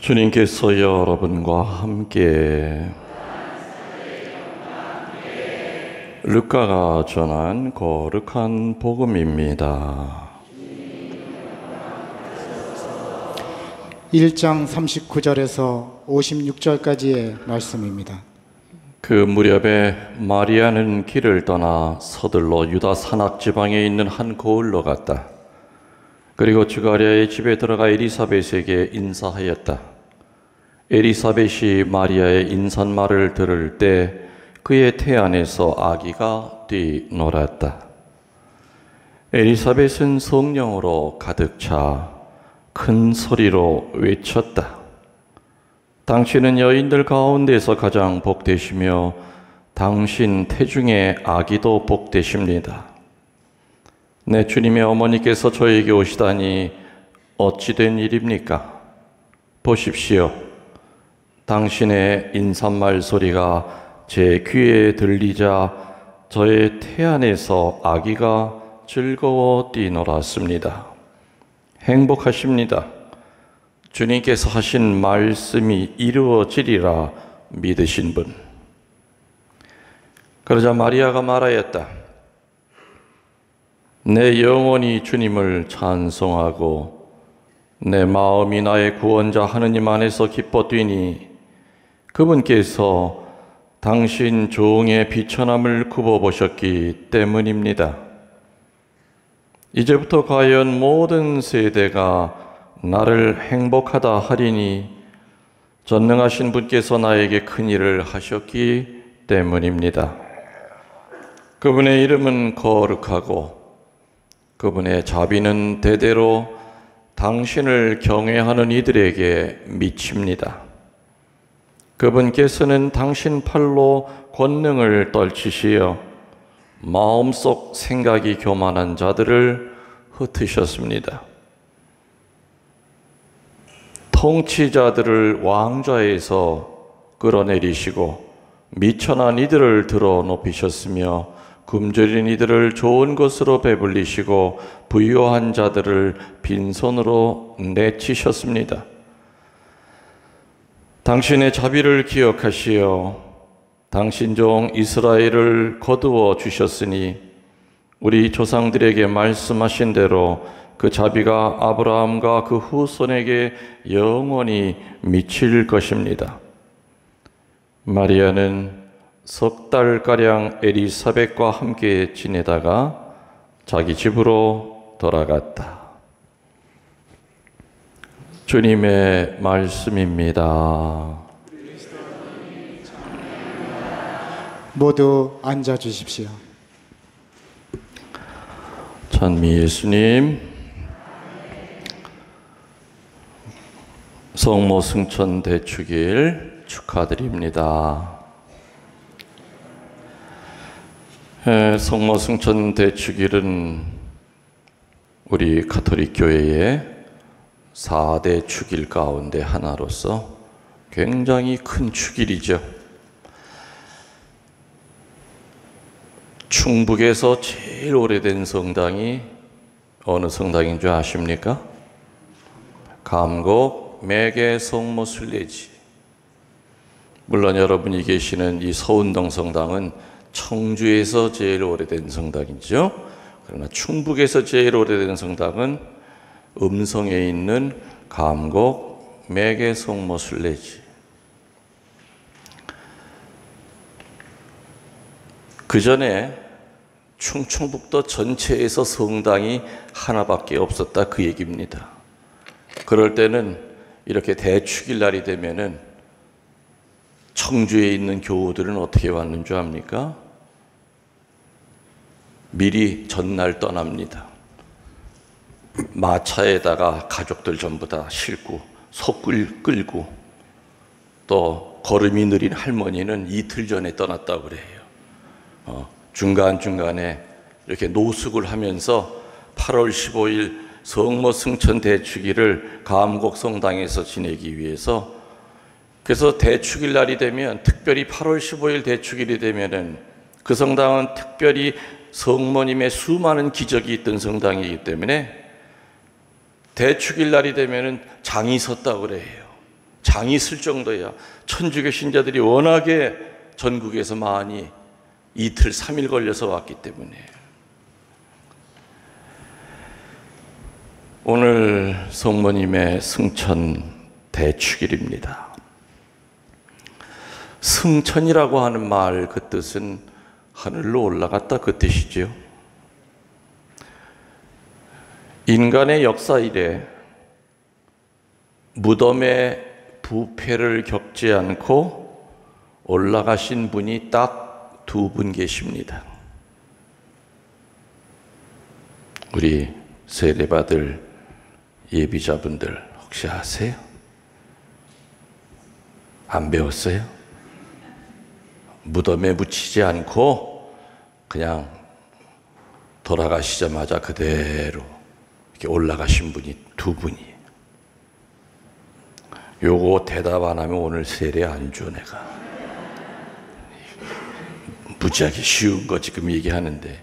주님께서 여러분과 함께 루카가 전한 거룩한 복음입니다. 1장 39절에서 56절까지의 말씀입니다. 그 무렵에 마리아는 길을 떠나 서둘러 유다 산악 지방에 있는 한 고을로 갔다. 그리고 주가랴의 집에 들어가 엘리사벳에게 인사하였다. 엘리사벳이 마리아의 인사말을 들을 때 그의 태안에서 아기가 뛰놀았다. 엘리사벳은 성령으로 가득 차 큰 소리로 외쳤다. 당신은 여인들 가운데서 가장 복되시며 당신 태중의 아기도 복되십니다. 내 주님의 어머니께서 저에게 오시다니 어찌 된 일입니까? 보십시오. 당신의 인사말 소리가 제 귀에 들리자 저의 태안에서 아기가 즐거워 뛰놀았습니다. 행복하십니다. 주님께서 하신 말씀이 이루어지리라 믿으신 분. 그러자 마리아가 말하였다. 내 영혼이 주님을 찬송하고 내 마음이 나의 구원자 하느님 안에서 기뻐 뛰니 그분께서 당신 종의 비천함을 굽어보셨기 때문입니다. 이제부터 과연 모든 세대가 나를 행복하다 하리니 전능하신 분께서 나에게 큰 일을 하셨기 때문입니다. 그분의 이름은 거룩하고 그분의 자비는 대대로 당신을 경외하는 이들에게 미칩니다. 그분께서는 당신 팔로 권능을 떨치시어 마음속 생각이 교만한 자들을 흩으셨습니다. 통치자들을 왕좌에서 끌어내리시고 미천한 이들을 들어 높이셨으며 굶주린 이들을 좋은 것으로 배불리시고 부유한 자들을 빈손으로 내치셨습니다. 당신의 자비를 기억하시어 당신 종 이스라엘을 거두어 주셨으니 우리 조상들에게 말씀하신 대로 그 자비가 아브라함과 그 후손에게 영원히 미칠 것입니다. 마리아는 석 달가량 엘리사벳과 함께 지내다가 자기 집으로 돌아갔다. 주님의 말씀입니다. 모두 앉아 주십시오. 찬미 예수님, 성모 승천 대축일 축하드립니다. 성모 승천 대축일은 우리 가톨릭 교회의 4대 축일 가운데 하나로서 굉장히 큰 축일이죠. 충북에서 제일 오래된 성당이 어느 성당인 줄 아십니까? 감곡 매개 성모 순례지. 물론 여러분이 계시는 이 서운동 성당은 청주에서 제일 오래된 성당이죠. 그러나 충북에서 제일 오래된 성당은 음성에 있는 감곡 매개 성모 순례지. 그 전에 충청북도 전체에서 성당이 하나밖에 없었다 그 얘기입니다. 그럴 때는 이렇게 대축일 날이 되면은 청주에 있는 교우들은 어떻게 왔는 줄 압니까? 미리 전날 떠납니다. 마차에다가 가족들 전부 다 싣고 소 끌고 또 걸음이 느린 할머니는 이틀 전에 떠났다고 그래요. 중간중간에 이렇게 노숙을 하면서 8월 15일 성모 승천 대축일을 감곡 성당에서 지내기 위해서, 그래서 대축일 날이 되면 특별히 8월 15일 대축일이 되면은 그 성당은 특별히 성모님의 수많은 기적이 있던 성당이기 때문에 대축일 날이 되면은 장이 섰다고 그래요. 장이 쓸 정도야. 천주교 신자들이 워낙에 전국에서 많이 이틀, 3일 걸려서 왔기 때문에. 오늘 성모님의 승천 대축일입니다. 승천이라고 하는 말 그 뜻은 하늘로 올라갔다 그 뜻이죠. 인간의 역사 이래 무덤의 부패를 겪지 않고 올라가신 분이 딱 두 분 계십니다. 우리 세례받을 예비자분들 혹시 아세요? 안 배웠어요? 무덤에 묻히지 않고 그냥 돌아가시자마자 그대로 이렇게 올라가신 분이 두 분이에요. 요거 대답 안 하면 오늘 세례 안 줘 내가. 무지하게 쉬운 거 지금 얘기하는데,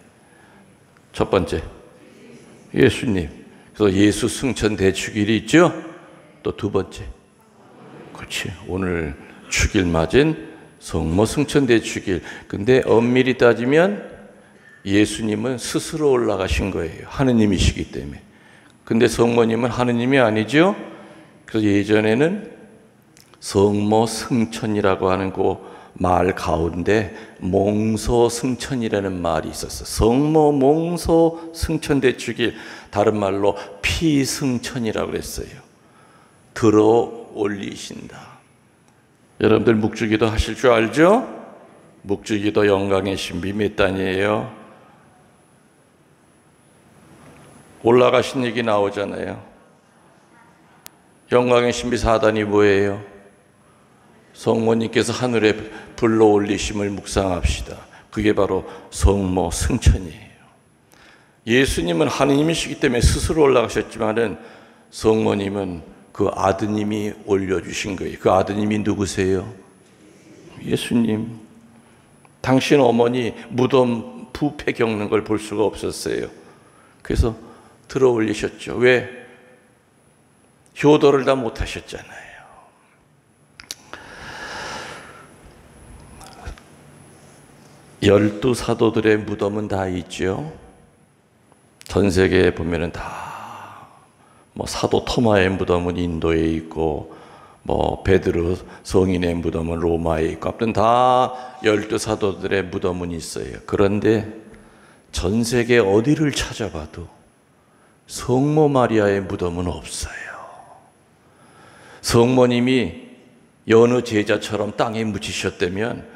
첫 번째 예수님, 그래서 예수 승천 대축일이 있죠. 또 두 번째, 그렇지, 오늘 축일 맞은 성모 승천 대축일. 근데 엄밀히 따지면 예수님은 스스로 올라가신 거예요. 하느님이시기 때문에. 근데 성모님은 하느님이 아니죠. 그래서 예전에는 성모 승천이라고 하는 그 말 가운데 몽소 승천이라는 말이 있었어. 성모 몽소 승천 대축일, 다른 말로 피승천이라고 그랬어요. 들어 올리신다. 여러분들 묵주기도 하실 줄 알죠? 묵주기도 영광의 신비 몇 단이에요? 올라가신 얘기 나오잖아요. 영광의 신비 4단이 뭐예요? 성모님께서 하늘에 불러 올리심을 묵상합시다. 그게 바로 성모 승천이에요. 예수님은 하느님이시기 때문에 스스로 올라가셨지만은 성모님은 그 아드님이 올려주신 거예요. 그 아드님이 누구세요? 예수님. 당신 어머니 무덤 부패 겪는 걸 볼 수가 없었어요. 그래서 들어 올리셨죠. 왜? 효도를 다 못하셨잖아요. 열두 사도들의 무덤은 다 있죠. 전 세계에 보면은 다, 사도 토마의 무덤은 인도에 있고, 베드로 성인의 무덤은 로마에 있고, 아무튼 다 열두 사도들의 무덤은 있어요. 그런데 전 세계 어디를 찾아봐도 성모 마리아의 무덤은 없어요. 성모님이 여느 제자처럼 땅에 묻히셨다면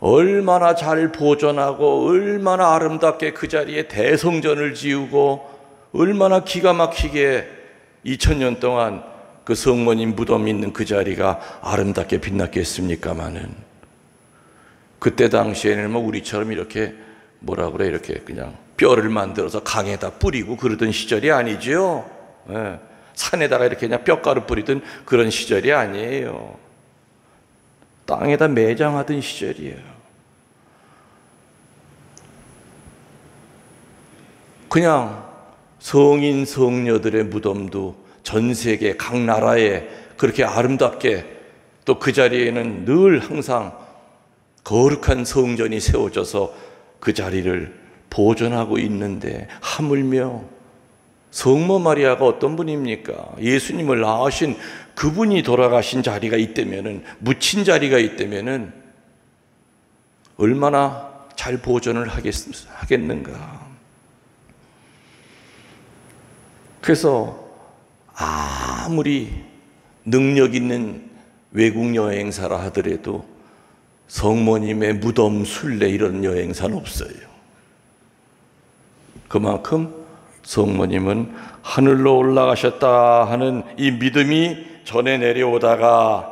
얼마나 잘 보존하고 얼마나 아름답게 그 자리에 대성전을 지우고 얼마나 기가 막히게 2000년 동안 그 성모님 무덤 있는 그 자리가 아름답게 빛났겠습니까마는, 그때 당시에는 우리처럼 이렇게 이렇게 그냥 뼈를 만들어서 강에다 뿌리고 그러던 시절이 아니죠. 예. 산에다가 이렇게 그냥 뼈가루 뿌리던 그런 시절이 아니에요. 땅에다 매장하던 시절이에요. 그냥 성인 성녀들의 무덤도 전 세계 각 나라에 그렇게 아름답게, 또 그 자리에는 늘 항상 거룩한 성전이 세워져서 그 자리를 보존하고 있는데, 하물며 성모 마리아가 어떤 분입니까? 예수님을 낳으신 그분이 돌아가신 자리가 있다면은, 묻힌 자리가 있다면은 얼마나 잘 보존을 하겠는가. 그래서 아무리 능력 있는 외국 여행사라 하더라도 성모님의 무덤 순례 이런 여행사는 없어요. 그만큼 성모님은 하늘로 올라가셨다 하는 이 믿음이 전해 내려오다가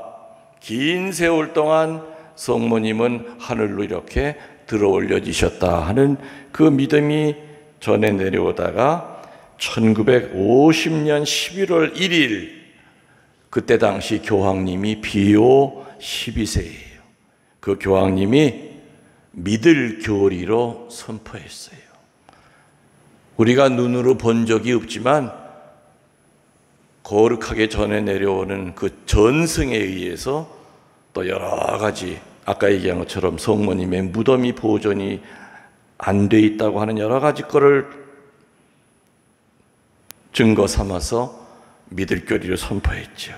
긴 세월 동안 성모님은 하늘로 이렇게 들어 올려지셨다 하는 그 믿음이 전해 내려오다가 1950년 11월 1일, 그때 당시 교황님이 비오 12세예요. 그 교황님이 믿을 교리로 선포했어요. 우리가 눈으로 본 적이 없지만 거룩하게 전해 내려오는 그 전승에 의해서 또 여러 가지 아까 얘기한 것처럼 성모님의 무덤이 보존이 안 돼 있다고 하는 여러 가지 거를 증거 삼아서 믿을 교리를 선포했죠.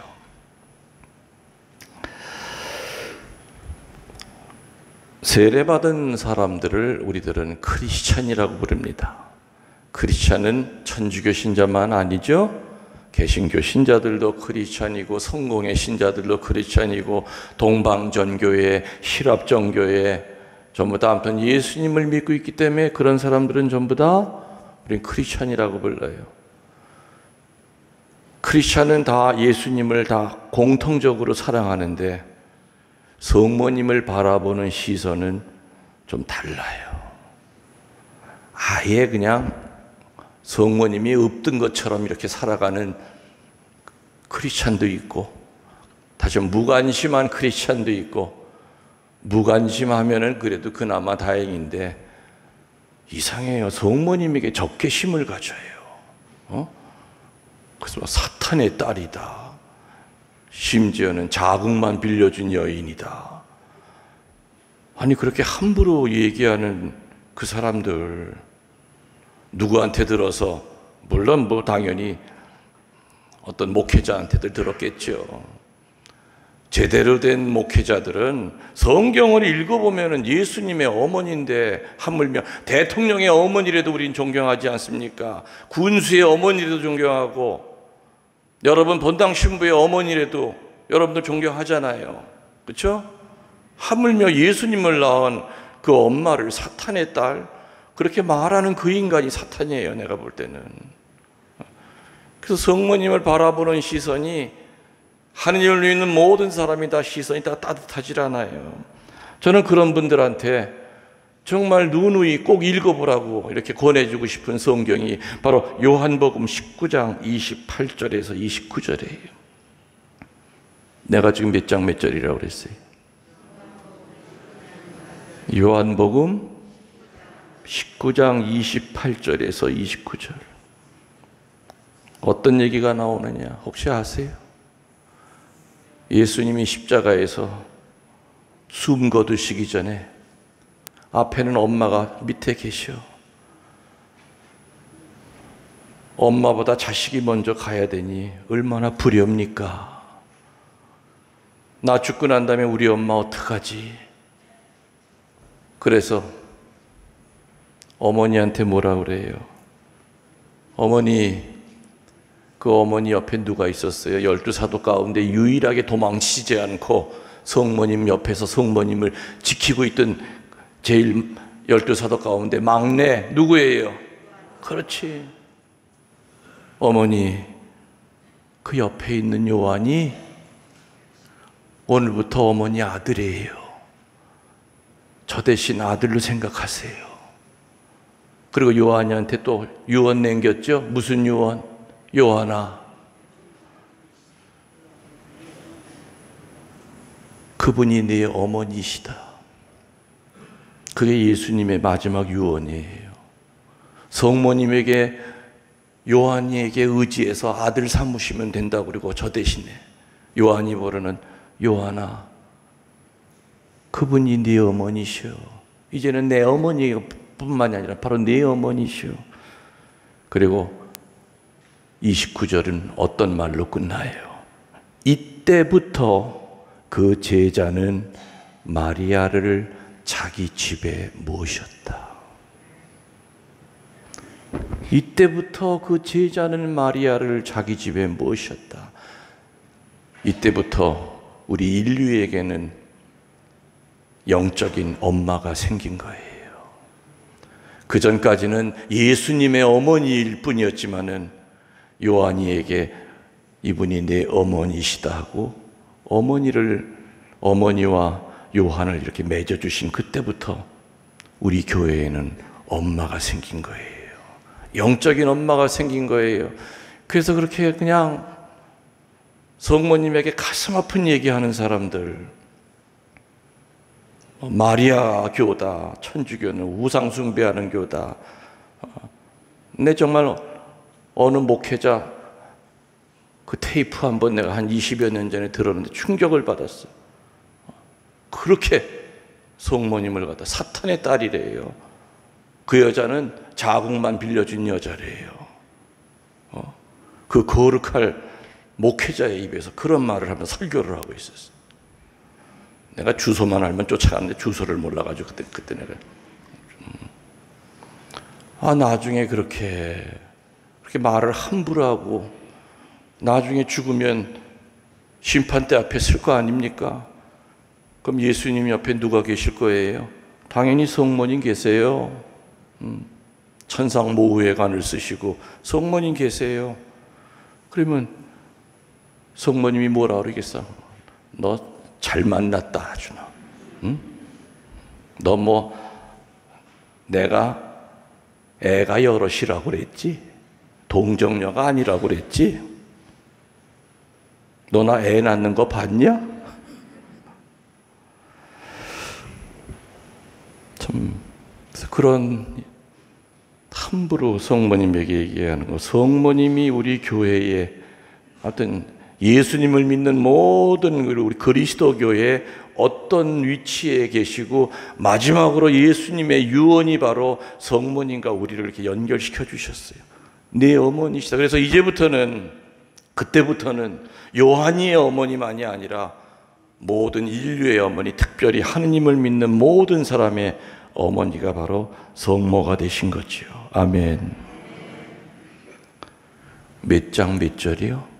세례받은 사람들을 우리들은 크리스찬이라고 부릅니다. 크리스찬은 천주교 신자만 아니죠. 개신교 신자들도 크리스찬이고 성공의 신자들도 크리스찬이고 동방전교회, 신랍정교회 전부 다 아무튼 예수님을 믿고 있기 때문에 그런 사람들은 전부 다 우리는 크리스찬이라고 불러요. 크리스찬은 다 예수님을 다 공통적으로 사랑하는데 성모님을 바라보는 시선은 좀 달라요. 아예 그냥 성모님이 없던 것처럼 이렇게 살아가는 크리스찬도 있고, 다시 무관심한 크리스찬도 있고, 무관심하면은 그래도 그나마 다행인데 이상해요. 성모님에게 적개심을 가져요. 그래서 사탄의 딸이다. 심지어는 자궁만 빌려준 여인이다. 아니 그렇게 함부로 얘기하는 그 사람들 누구한테 들어서, 물론 뭐 당연히 어떤 목회자한테들 들었겠죠. 제대로 된 목회자들은 성경을 읽어보면 예수님의 어머니인데, 하물며 대통령의 어머니라도 우린 존경하지 않습니까? 군수의 어머니라도 존경하고, 여러분 본당 신부의 어머니라도 여러분들 존경하잖아요. 그렇죠? 하물며 예수님을 낳은 그 엄마를 사탄의 딸, 그렇게 말하는 그 인간이 사탄이에요, 내가 볼 때는. 그래서 성모님을 바라보는 시선이 하늘을 있는 모든 사람이 다 시선이 다 따뜻하질 않아요. 저는 그런 분들한테 정말 누누이 꼭 읽어보라고 이렇게 권해주고 싶은 성경이 바로 요한복음 19장 28절에서 29절이에요. 내가 지금 몇 장 몇 절이라고 그랬어요? 요한복음 19장 28절에서 29절. 어떤 얘기가 나오느냐 혹시 아세요? 예수님이 십자가에서 숨 거두시기 전에 앞에는 엄마가 밑에 계셔. 엄마보다 자식이 먼저 가야 되니 얼마나 불협니까? 나 죽고 난 다음에 우리 엄마 어떡하지? 그래서 어머니한테 뭐라 그래요? 어머니, 그 어머니 옆에 누가 있었어요? 12사도 가운데 유일하게 도망치지 않고 성모님 옆에서 성모님을 지키고 있던 제일 12사도 가운데 막내 누구예요? 그렇지. 어머니, 그 옆에 있는 요한이 오늘부터 어머니 아들이에요. 저 대신 아들로 생각하세요. 그리고 요한이한테 또 유언 남겼죠? 무슨 유언? 요한아, 그분이 네 어머니시다. 그게 예수님의 마지막 유언이에요. 성모님에게, 요한이에게 의지해서 아들 삼으시면 된다고. 그리고 저 대신에 요한이 부르는 요한아, 그분이 네 어머니시오. 이제는 내 어머니뿐만이 아니라 바로 네 어머니시오. 그리고 29절은 어떤 말로 끝나요? 이때부터 그 제자는 마리아를 자기 집에 모셨다. 이때부터 그 제자는 마리아를 자기 집에 모셨다. 이때부터 우리 인류에게는 영적인 엄마가 생긴 거예요. 그 전까지는 예수님의 어머니일 뿐이었지만은 요한이에게 이분이 내 어머니시다 하고 어머니와 요한을 이렇게 맺어주신 그때부터 우리 교회에는 엄마가 생긴 거예요. 영적인 엄마가 생긴 거예요. 그래서 그렇게 그냥 성모님에게 가슴 아픈 얘기하는 사람들, 마리아 교다, 천주교는 우상 숭배하는 교다. 근데 정말 어느 목회자 그 테이프 한번 내가 한 20여 년 전에 들었는데 충격을 받았어요. 그렇게 성모님을 갖다 사탄의 딸이래요. 그 여자는 자궁만 빌려준 여자래요. 그 거룩할 목회자의 입에서 그런 말을 하면서 설교를 하고 있었어요. 내가 주소만 알면 쫓아갔는데 주소를 몰라가지고 그때 내가 나중에 그렇게 말을 함부로 하고 나중에 죽으면 심판대 앞에 설 거 아닙니까? 그럼 예수님 옆에 누가 계실 거예요? 당연히 성모님 계세요. 천상 모후의 관을 쓰시고 성모님 계세요. 그러면 성모님이 뭐라 그러겠어? 너 잘 만났다 아주나. 응? 너 뭐 내가 애가 여럿이라고 그랬지? 동정녀가 아니라고 그랬지? 너 나 애 낳는 거 봤냐? 참 그런 함부로 성모님에게 얘기하는 거. 성모님이 우리 교회에 하여튼 예수님을 믿는 모든 우리 그리스도교의 어떤 위치에 계시고 마지막으로 예수님의 유언이 바로 성모님과 우리를 이렇게 연결시켜 주셨어요. 내 어머니시다. 그래서 그때부터는 요한이의 어머니만이 아니라 모든 인류의 어머니, 특별히 하느님을 믿는 모든 사람의 어머니가 바로 성모가 되신 거지요. 아멘. 몇 장 몇 절이요?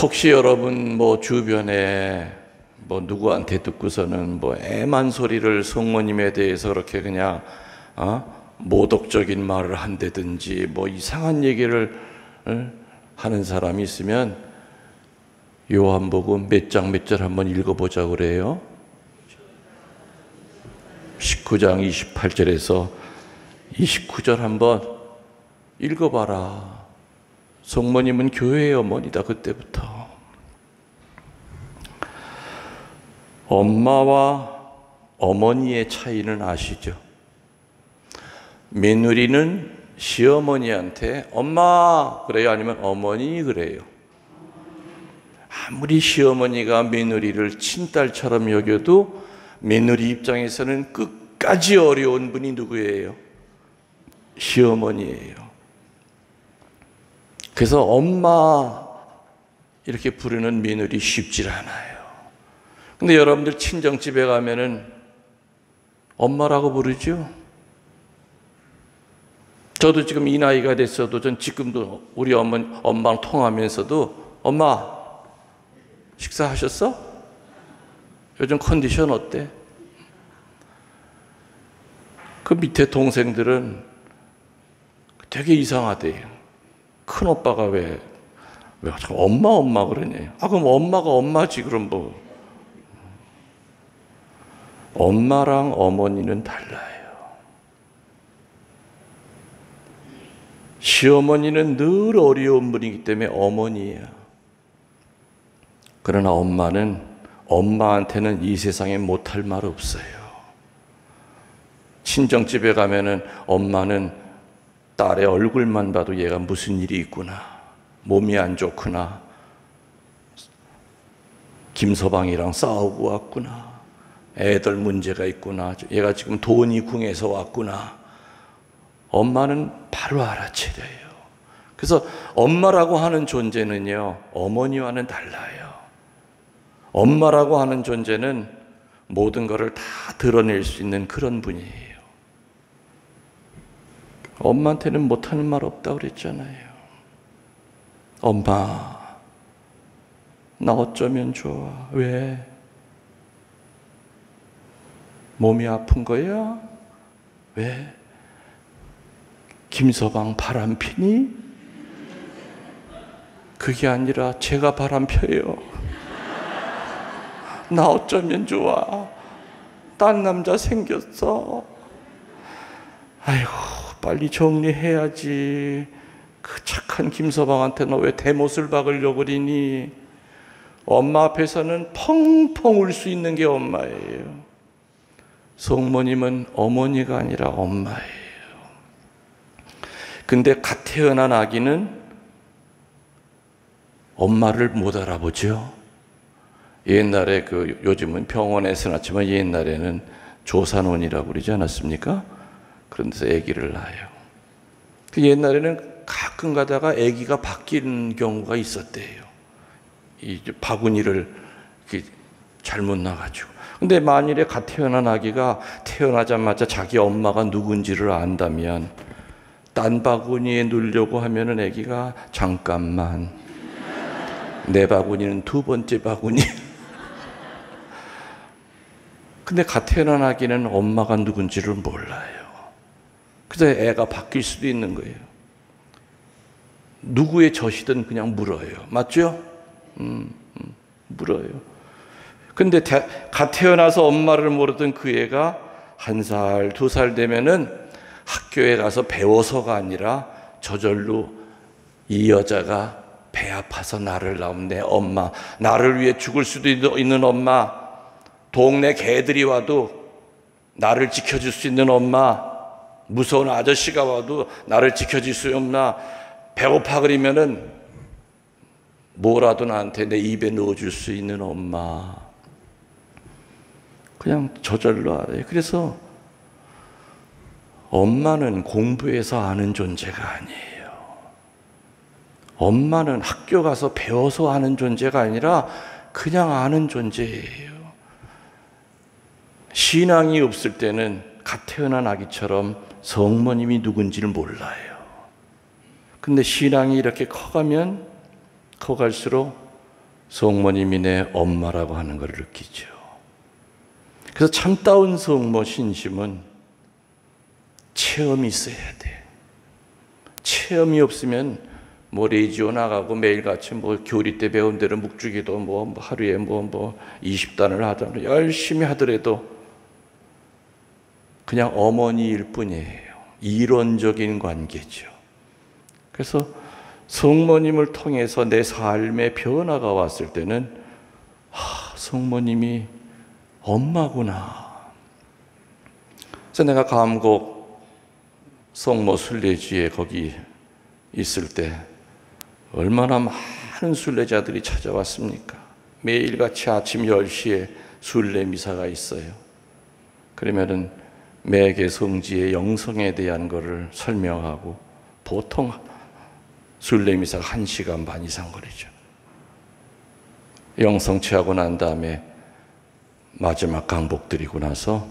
혹시 여러분 주변에 누구한테 듣고서는 애만 소리를 성모님에 대해서 그렇게 그냥 모독적인 말을 한다든지 이상한 얘기를 하는 사람이 있으면 요한복음 몇 장 몇 절 한번 읽어보자 그래요. 19장 28절에서 29절 한번 읽어봐라. 성모님은 교회의 어머니다. 그때부터 엄마와 어머니의 차이는 아시죠? 며느리는 시어머니한테 엄마 그래요? 아니면 어머니 그래요? 아무리 시어머니가 며느리를 친딸처럼 여겨도 며느리 입장에서는 끝까지 어려운 분이 누구예요? 시어머니예요. 그래서 엄마 이렇게 부르는 며느리 쉽질 않아요. 근데 여러분들 친정집에 가면은 엄마라고 부르죠? 저도 지금 이 나이가 됐어도 전 지금도 우리 엄마랑 통하면서도 엄마 식사하셨어? 요즘 컨디션 어때? 그 밑에 동생들은 되게 이상하대요. 큰 오빠가 왜 자꾸 엄마 그러냐? 그럼 엄마가 엄마지. 그럼 엄마랑 어머니는 달라요. 시어머니는 늘 어려운 분이기 때문에 어머니예요. 그러나 엄마한테는 이 세상에 못할 말 없어요. 친정집에 가면은 엄마는 딸의 얼굴만 봐도 얘가 무슨 일이 있구나, 몸이 안 좋구나, 김서방이랑 싸우고 왔구나, 애들 문제가 있구나, 얘가 지금 돈이 궁해서 왔구나. 엄마는 바로 알아채려요. 그래서 엄마라고 하는 존재는요, 어머니와는 달라요. 엄마라고 하는 존재는 모든 것을 다 드러낼 수 있는 그런 분이에요. 엄마한테는 못하는 말 없다고 그랬잖아요. 엄마, 나 어쩌면 좋아. 왜? 몸이 아픈 거야? 왜? 김서방 바람 피니? 그게 아니라 제가 바람 펴요. 나 어쩌면 좋아. 딴 남자 생겼어. 아이고, 빨리 정리해야지. 그 착한 김서방한테 너 왜 대못을 박으려고 그러니? 엄마 앞에서는 펑펑 울 수 있는 게 엄마예요. 성모님은 어머니가 아니라 엄마예요. 근데 갓 태어난 아기는 엄마를 못 알아보죠. 옛날에 요즘은 병원에서 낳지만 옛날에는 조산원이라고 그러지 않았습니까? 그런 데서 아기를 낳아요. 옛날에는 가끔 가다가 아기가 바뀌는 경우가 있었대요. 이 바구니를 잘못 놔가지고. 근데 만일에 갓 태어난 아기가 태어나자마자 자기 엄마가 누군지를 안다면 딴 바구니에 누려고 하면은 아기가 잠깐만, 내 바구니는 두 번째 바구니. 근데 갓 태어난 아기는 엄마가 누군지를 몰라요. 그래서 애가 바뀔 수도 있는 거예요. 누구의 젖이든 그냥 물어요. 맞죠? 물어요. 근데 갓 태어나서 엄마를 모르던 그 애가 1살, 2살 되면은 학교에 가서 배워서가 아니라 저절로 이 여자가 배 아파서 나를 낳은 내 엄마, 나를 위해 죽을 수도 있는 엄마, 동네 개들이 와도 나를 지켜줄 수 있는 엄마, 무서운 아저씨가 와도 나를 지켜줄 수 있는 엄마, 배고파 그러면은 뭐라도 나한테 내 입에 넣어줄 수 있는 엄마. 그냥 저절로 알아요. 그래서 엄마는 공부해서 아는 존재가 아니에요. 엄마는 학교 가서 배워서 아는 존재가 아니라 그냥 아는 존재예요. 신앙이 없을 때는 갓 태어난 아기처럼 성모님이 누군지를 몰라요. 근데 신앙이 이렇게 커가면 커갈수록 성모님이 내 엄마라고 하는 걸 느끼죠. 그래서 참다운 성모 신심은 체험이 있어야 돼. 체험이 없으면 레지오 나가고 매일같이 교리 때 배운 대로 묵주기도 하루에 20단을 하더라도 열심히 하더라도 그냥 어머니일 뿐이에요. 이론적인 관계죠. 그래서 성모님을 통해서 내 삶의 변화가 왔을 때는 성모님이 엄마구나. 그래서 내가 감곡 성모 순례지에 거기 있을 때 얼마나 많은 순례자들이 찾아왔습니까? 매일같이 아침 10시에 순례 미사가 있어요. 그러면은 매개 성지의 영성에 대한 것을 설명하고 보통 순례 미사가 1시간 반 이상 걸리죠. 영성 취하고 난 다음에 마지막 강복 드리고 나서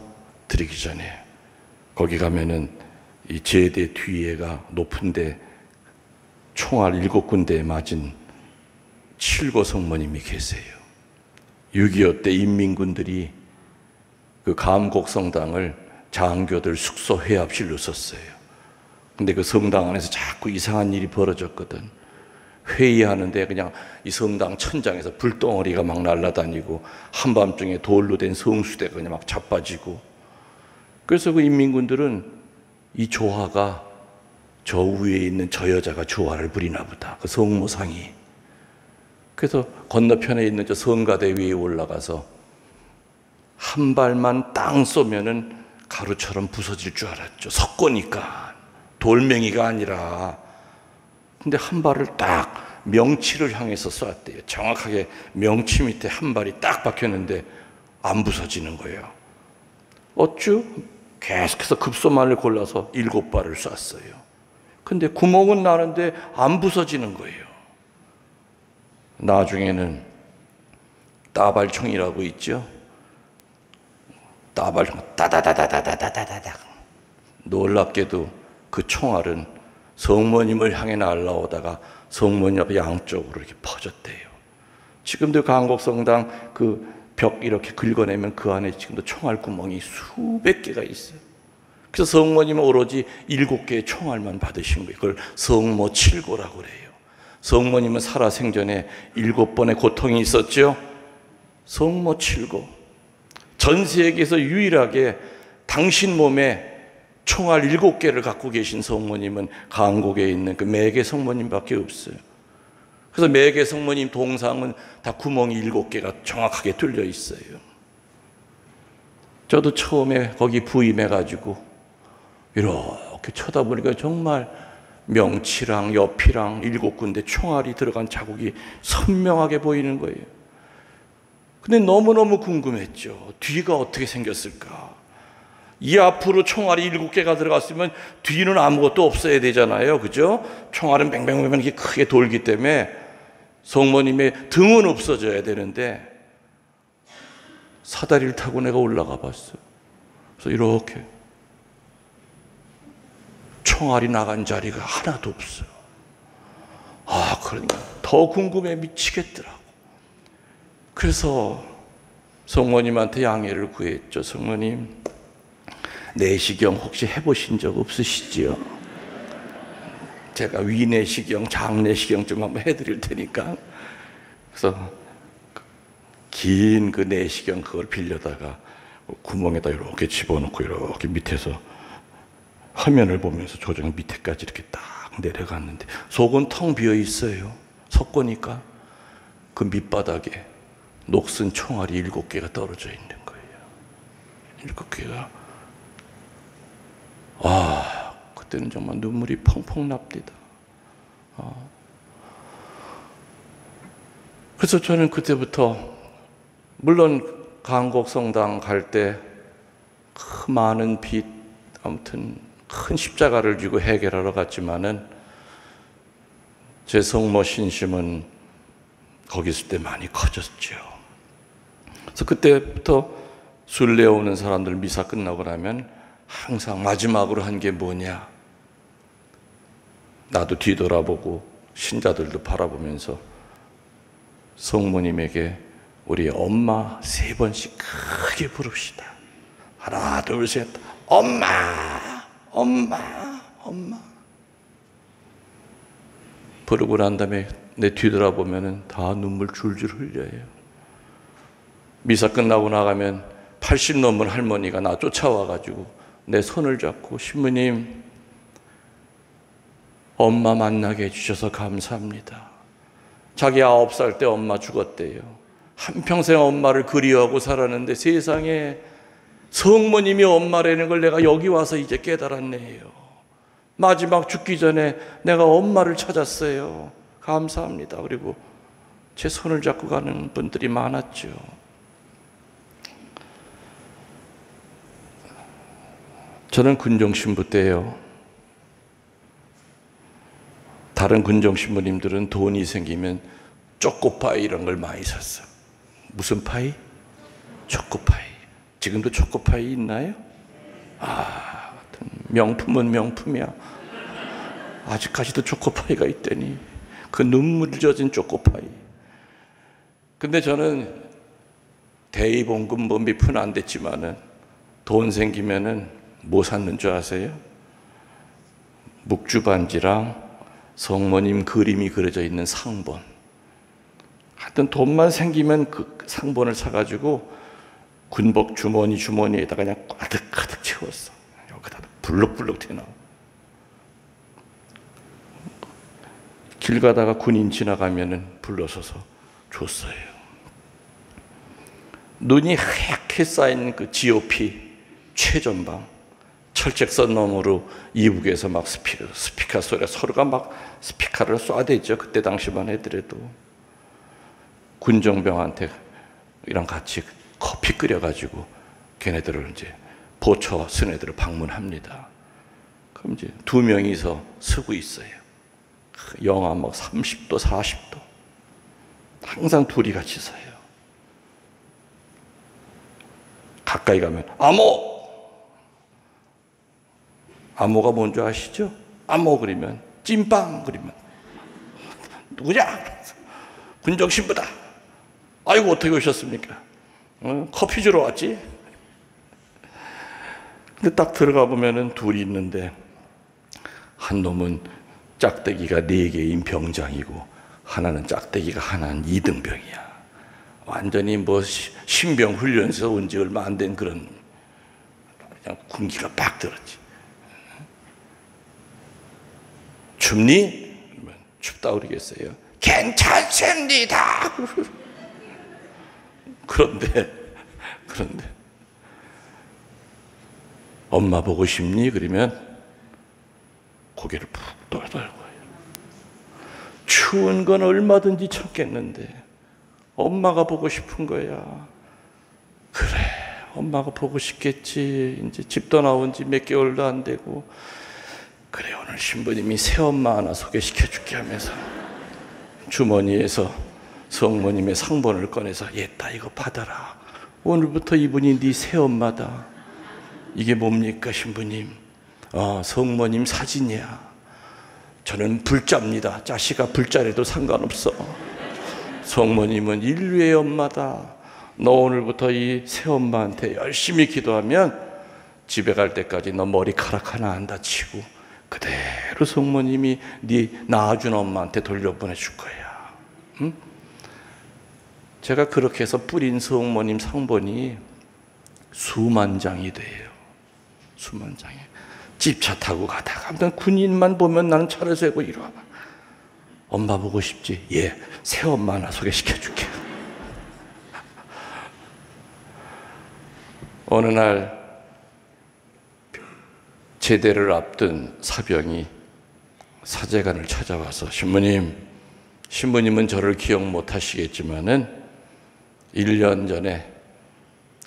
드리기 전에 거기 가면은 이 제대 뒤에가 높은데 총알 7군데에 맞은 7고 성모님이 계세요. 6.25 때 인민군들이 그 감곡 성당을 장교들 숙소 회합실로 썼어요. 근데 그 성당 안에서 자꾸 이상한 일이 벌어졌거든. 회의하는데 그냥 이 성당 천장에서 불덩어리가 막 날아다니고 한밤중에 돌로 된 성수대가 그냥 막 자빠지고. 그래서 그 인민군들은 이 조화가 저 위에 있는 저 여자가 조화를 부리나 보다. 그 성모상이. 그래서 건너편에 있는 저 성가대 위에 올라가서 한 발만 땅 쏘면은 가루처럼 부서질 줄 알았죠. 석고니까. 돌멩이가 아니라. 근데 한 발을 딱 명치를 향해서 쐈대요. 정확하게 명치 밑에 한 발이 딱 박혔는데 안 부서지는 거예요. 어쭈? 계속해서 급소만을 골라서 7발을 쐈어요. 근데 구멍은 나는데 안 부서지는 거예요. 나중에는 따발총이라고 있죠. 따발총 따다다다다다다다닥. 놀랍게도 그 총알은 성모님을 향해 날라오다가 성모님 앞에 양쪽으로 이렇게 퍼졌대요. 지금도 강곡성당 그 벽 이렇게 긁어내면 그 안에 지금도 총알 구멍이 수백 개가 있어요. 그래서 성모님은 오로지 7개의 총알만 받으신 거예요. 그걸 성모 7고라고 그래요. 성모님은 살아생전에 7번의 고통이 있었죠. 성모 7고. 전 세계에서 유일하게 당신 몸에 총알 7개를 갖고 계신 성모님은 강곡에 있는 그 매개 성모님밖에 없어요. 그래서 매개 성모님 동상은 다 구멍이 7개가 정확하게 뚫려 있어요. 저도 처음에 거기 부임해가지고 이렇게 쳐다보니까 정말 명치랑 옆이랑 7군데 총알이 들어간 자국이 선명하게 보이는 거예요. 근데 너무너무 궁금했죠. 뒤가 어떻게 생겼을까? 이 앞으로 총알이 7개가 들어갔으면 뒤는 아무것도 없어야 되잖아요. 그죠? 총알은 뱅뱅뱅뱅 이렇게 크게 돌기 때문에 성모님의 등은 없어져야 되는데 사다리를 타고 내가 올라가 봤어요. 그래서 이렇게 총알이 나간 자리가 하나도 없어요. 그러니까 더 궁금해 미치겠더라고. 그래서 성모님한테 양해를 구했죠. 성모님, 내시경 혹시 해보신 적 없으시지요? 제가 위내시경, 장내시경 좀 한번 해드릴 테니까. 그래서 긴 그 내시경 그걸 빌려다가 구멍에다 이렇게 집어넣고 이렇게 밑에서 화면을 보면서 조정 밑에까지 이렇게 딱 내려갔는데 속은 텅 비어 있어요. 석고니까 그 밑바닥에 녹슨 총알이 7개가 떨어져 있는 거예요. 7개가. 그때는 정말 눈물이 펑펑 납니다. 그래서 저는 그때부터 물론 강곡성당 갈 때 그 많은 빚, 아무튼 큰 십자가를 지고 해결하러 갔지만은 제 성모 신심은 거기 있을 때 많이 커졌죠. 그래서 그때부터 순례 오는 사람들 미사 끝나고 나면 항상 마지막으로 한 게 뭐냐? 나도 뒤돌아보고 신자들도 바라보면서 성모님에게 우리 엄마 3번씩 크게 부릅시다. 하나, 둘, 셋. 엄마, 엄마, 엄마. 부르고 난 다음에 내 뒤돌아보면 다 눈물 줄줄 흘려요. 미사 끝나고 나가면 80 넘은 할머니가 나 쫓아와가지고 내 손을 잡고 신부님, 엄마 만나게 해주셔서 감사합니다. 자기 9살 때 엄마 죽었대요. 한평생 엄마를 그리워하고 살았는데 세상에 성모님이 엄마라는 걸 내가 여기 와서 이제 깨달았네요. 마지막 죽기 전에 내가 엄마를 찾았어요. 감사합니다. 그리고 제 손을 잡고 가는 분들이 많았죠. 저는 군종신부 때요. 다른 군종신부님들은 돈이 생기면 초코파이 이런 걸 많이 샀어요. 무슨 파이? 초코파이. 지금도 초코파이 있나요? 명품은 명품이야. 아직까지도 초코파이가 있다니. 그 눈물 젖은 초코파이. 근데 저는 대의봉급 뭐 몇 푼 안 됐지만은 돈 생기면은 뭐 샀는 줄 아세요? 묵주반지랑 성모님 그림이 그려져 있는 상본. 하여튼 돈만 생기면 그 상본을 사가지고 군복 주머니에다가 그냥 가득가득 채웠어. 여기다 불럭불럭 튀어나와. 길 가다가 군인 지나가면은 불러서서 줬어요. 눈이 하얗게 쌓인 그 GOP 최전방 철책선 너머로 이북에서 막 스피커 소리가 서로가 막 스피커를 쏴대죠. 그때 당시만 해더라도. 군정병한테 이랑 같이 커피 끓여가지고 걔네들을 이제 보초 스네들을 방문합니다. 그럼 이제 2명이서 쓰고 있어요. 영하 막 30도, 40도. 항상 둘이 같이 서요. 가까이 가면 암호가 뭔지 아시죠? 암호 그리면 찐빵 그리면 누구냐? 군정신부다. 아이고 어떻게 오셨습니까? 커피 주러 왔지? 근데 딱 들어가 보면은 둘이 있는데 한 놈은 짝대기가 4개인 병장이고 하나는 짝대기가 하나는 2등병이야. 완전히 뭐 신병 훈련소 온 지 얼마 안 된 그런 그냥 군기가 빡 들었지. 춥니? 그러면 춥다 그러겠어요. 괜찮습니다. 그런데 엄마 보고 싶니? 그러면 고개를 푹 떨더라고요. 추운 건 얼마든지 참겠는데 엄마가 보고 싶은 거야. 그래, 엄마가 보고 싶겠지. 이제 집 떠나온 지 몇 개월도 안 되고. 그래, 오늘 신부님이 새엄마 하나 소개시켜 줄게 하면서 주머니에서 성모님의 상본을 꺼내서 얘따 이거 받아라. 오늘부터 이분이 네 새엄마다. 이게 뭡니까 신부님? 성모님 사진이야. 저는 불자입니다. 자식아 불자래도 상관없어. 성모님은 인류의 엄마다. 너 오늘부터 이 새엄마한테 열심히 기도하면 집에 갈 때까지 너 머리카락 하나 안 다치고 그대로 성모님이 네 낳아준 엄마한테 돌려보내줄 거야. 응? 제가 그렇게 해서 뿌린 성모님 상본이 수만 장이 돼요. 수만 장이. 집차 타고 가다가 군인만 보면 나는 차를 세고 이리 와봐. 엄마 보고 싶지? 예, 새엄마 하나 소개시켜줄게. 어느 날 제대를 앞둔 사병이 사제관을 찾아와서 신부님은 저를 기억 못 하시겠지만은 1년 전에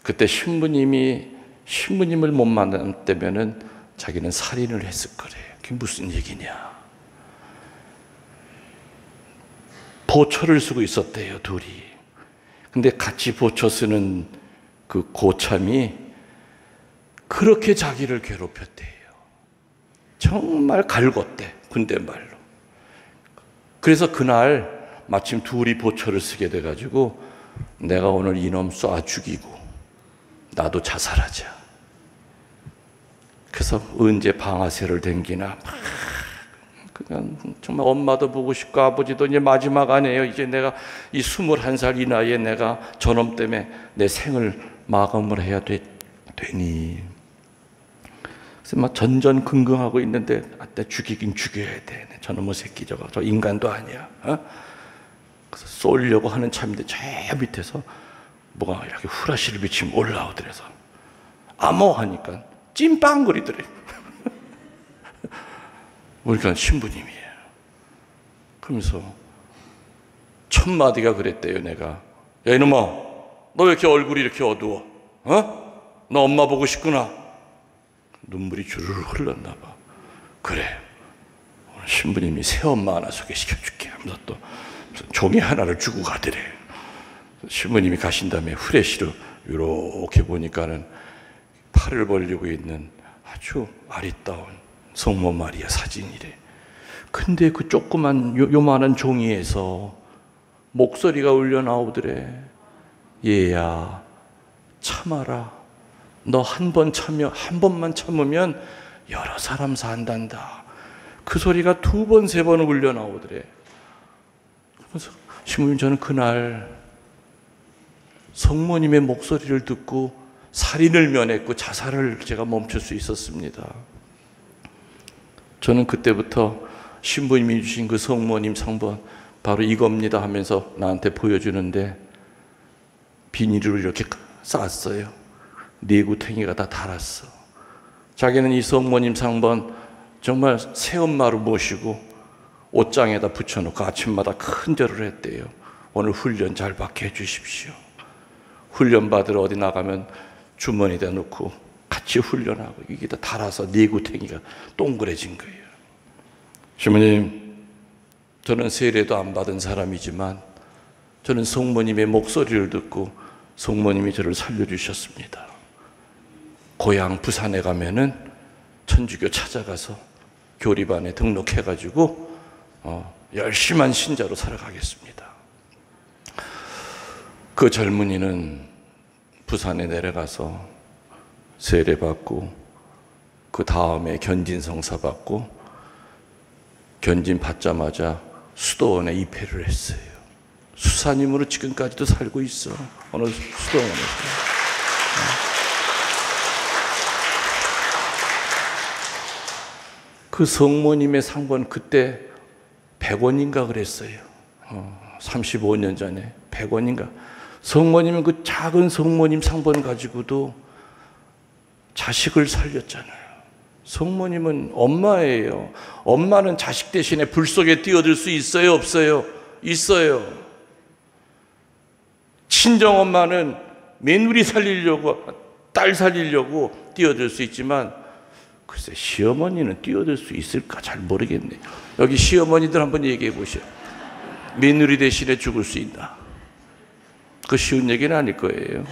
그때 신부님을 못 만났다면은 자기는 살인을 했을 거래요. 그게 무슨 얘기냐? 보초를 쓰고 있었대요, 둘이. 근데 같이 보초 쓰는 그 고참이 그렇게 자기를 괴롭혔대요. 정말 갈궜대, 군대 말로. 그래서 그날 마침 둘이 보초를 쓰게 돼가지고 내가 오늘 이놈 쏴 죽이고 나도 자살하자. 그래서 언제 방아쇠를 댕기나 그냥 정말 엄마도 보고 싶고 아버지도 이제 마지막 아니에요. 이제 내가 이 21살 이 나이에 내가 저놈 때문에 내 생을 마감을 해야 되니. 그래서 막 전전긍긍하고 있는데 나 죽이긴 죽여야 돼. 저놈의 새끼 저 인간도 아니야. 그래서 쏠려고 하는 참인데 저 밑에서 뭐가 이렇게 후라시를 비치면 올라오더래서 암호 하니까 찐빵거리더래. 그러니까 신부님이에요. 그러면서 첫 마디가 그랬대요. 내가 야 이놈아, 너 왜 이렇게 얼굴이 이렇게 어두워? 너 엄마 보고 싶구나. 눈물이 주르르 흘렀나 봐. 그래, 오늘 신부님이 새엄마 하나 소개시켜 줄게 하면서 또 종이 하나를 주고 가더래. 신부님이 가신 다음에 후레쉬로 이렇게 보니까는 팔을 벌리고 있는 아주 아리따운 성모 마리아 사진이래. 근데 그 조그만 요만한 종이에서 목소리가 울려 나오더래. 얘야, 참아라. 너 한 번만 참으면 여러 사람 산단다. 그 소리가 2번, 3번 울려 나오더래. 그래서 신부님, 저는 그날 성모님의 목소리를 듣고 살인을 면했고 자살을 제가 멈출 수 있었습니다. 저는 그때부터 신부님이 주신 그 성모님 상본 바로 이겁니다 하면서 나한테 보여주는데 비닐을 이렇게 쌌어요. 내구탱이가 다 달았어. 자기는 이 성모님 상본 정말 새엄마로 모시고 옷장에다 붙여놓고 아침마다 큰 절을 했대요. 오늘 훈련 잘 받게 해주십시오. 훈련 받으러 어디 나가면 주머니에다 놓고 같이 훈련하고 이게 다 달아서 내구탱이가 동그래진 거예요. 주머님, 저는 세례도 안 받은 사람이지만 저는 성모님의 목소리를 듣고 성모님이 저를 살려주셨습니다. 고향 부산에 가면은 천주교 찾아가서 교리반에 등록해가지고 열심한 신자로 살아가겠습니다. 그 젊은이는 부산에 내려가서 세례 받고 그 다음에 견진 성사 받고 견진 받자마자 수도원에 입회를 했어요. 수사님으로 지금까지도 살고 있어. 어느 수도원에서. 그 성모님의 상본 그때 100원인가 그랬어요. 35년 전에 100원인가. 성모님은 그 작은 성모님 상본 가지고도 자식을 살렸잖아요. 성모님은 엄마예요. 엄마는 자식 대신에 불 속에 뛰어들 수 있어요, 없어요? 있어요. 친정 엄마는 며느리 살리려고, 딸 살리려고 뛰어들 수 있지만, 글쎄 시어머니는 뛰어들 수 있을까 잘 모르겠네요. 여기 시어머니들 한번 얘기해 보시오. 며느리 대신에 죽을 수 있나? 그 쉬운 얘기는 아닐 거예요.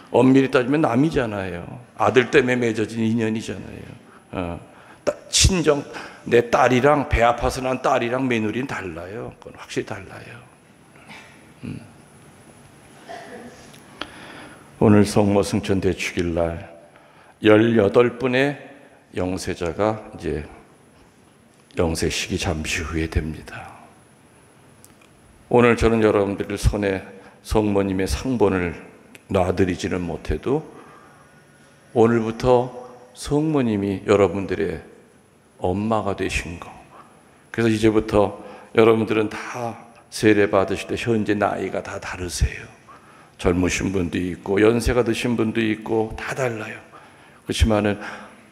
엄밀히 따지면 남이잖아요. 아들 때문에 맺어진 인연이잖아요. 친정, 내 딸이랑 배 아파서 난 딸이랑 며느리는 달라요. 그건 확실히 달라요. 오늘 성모 승천 대축일 날 18분의 영세자가 이제 영세식이 잠시 후에 됩니다. 오늘 저는 여러분들 손에 성모님의 상본을 놔드리지는 못해도 오늘부터 성모님이 여러분들의 엄마가 되신 거. 그래서 이제부터 여러분들은 다 세례 받으실 때 현재 나이가 다 다르세요. 젊으신 분도 있고 연세가 드신 분도 있고 다 달라요. 그렇지만은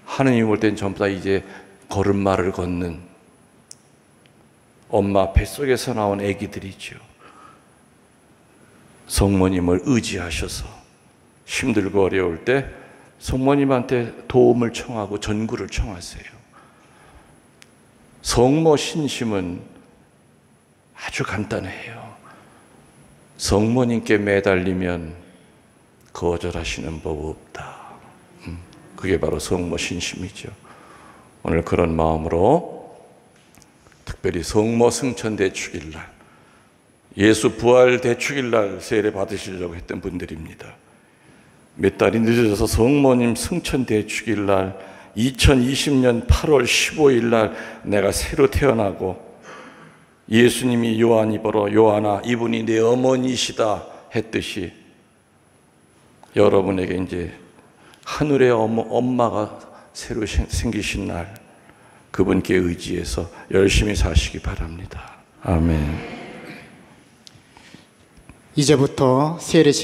하느님 올 땐 전부 다 이제 걸음마를 걷는 엄마 뱃속에서 나온 아기들이죠. 성모님을 의지하셔서 힘들고 어려울 때 성모님한테 도움을 청하고 전구를 청하세요. 성모 신심은 아주 간단해요. 성모님께 매달리면 거절하시는 법 없다. 그게 바로 성모 신심이죠. 오늘 그런 마음으로 특별히 성모 승천 대축일날, 예수 부활 대축일날 세례 받으시려고 했던 분들입니다. 몇 달이 늦어져서 성모님 승천 대축일날 2020년 8월 15일날 내가 새로 태어나고 예수님이 요한 입으로 요한아 이분이 내 어머니시다 했듯이 여러분에게 이제 하늘의 엄마가 새로 생기신 날 그분께 의지해서 열심히 사시기 바랍니다. 아멘. 이제부터 세례식